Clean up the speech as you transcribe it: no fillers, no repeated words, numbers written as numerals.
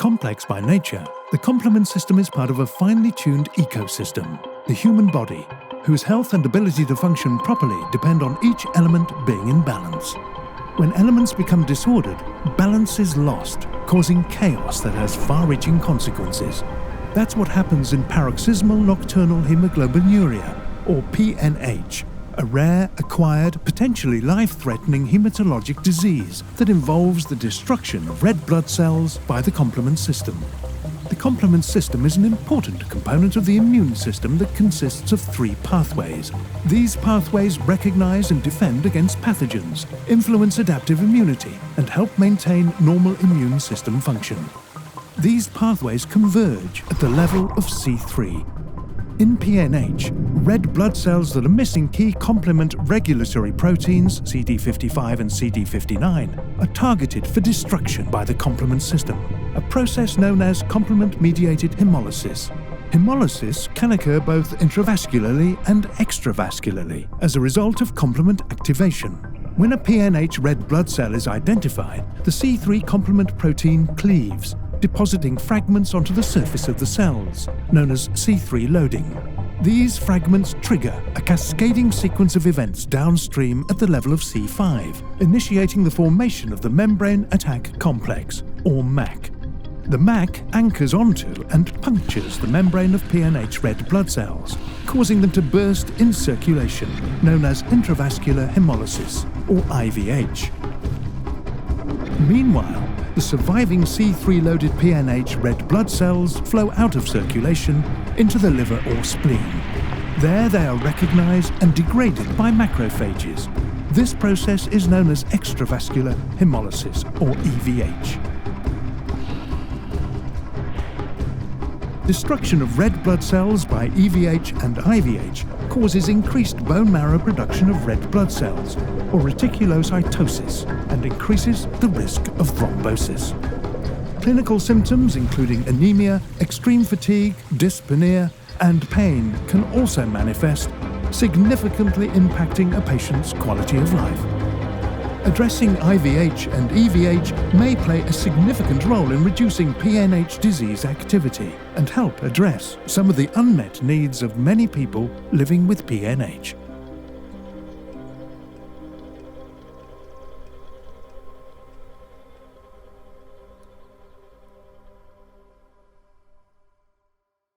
complex by nature, the complement system is part of a finely tuned ecosystem, the human body, whose health and ability to function properly depend on each element being in balance. When elements become disordered, balance is lost, causing chaos that has far-reaching consequences. That's what happens in paroxysmal nocturnal hemoglobinuria, or PNH, a rare, acquired, potentially life-threatening hematologic disease that involves the destruction of red blood cells by the complement system. The complement system is an important component of the immune system that consists of 3 pathways. These pathways recognize and defend against pathogens, influence adaptive immunity, and help maintain normal immune system function. These pathways converge at the level of C3. In PNH, red blood cells that are missing key complement regulatory proteins, CD55 and CD59, are targeted for destruction by the complement system, a process known as complement-mediated hemolysis. Hemolysis can occur both intravascularly and extravascularly as a result of complement activation. When a PNH red blood cell is identified, the C3 complement protein cleaves, depositing fragments onto the surface of the cells, known as C3 loading. These fragments trigger a cascading sequence of events downstream at the level of C5, initiating the formation of the membrane attack complex, or MAC. The MAC anchors onto and punctures the membrane of PNH red blood cells, causing them to burst in circulation, known as intravascular hemolysis, or IVH. Meanwhile, the surviving C3-loaded PNH red blood cells flow out of circulation into the liver or spleen. There they are recognized and degraded by macrophages. This process is known as extravascular hemolysis, or EVH. Destruction of red blood cells by EVH and IVH causes increased bone marrow production of red blood cells, or reticulocytosis, and increases the risk of thrombosis. Clinical symptoms including anemia, extreme fatigue, dyspnea, and pain can also manifest, significantly impacting a patient's quality of life. Addressing IVH and EVH may play a significant role in reducing PNH disease activity and help address some of the unmet needs of many people living with PNH.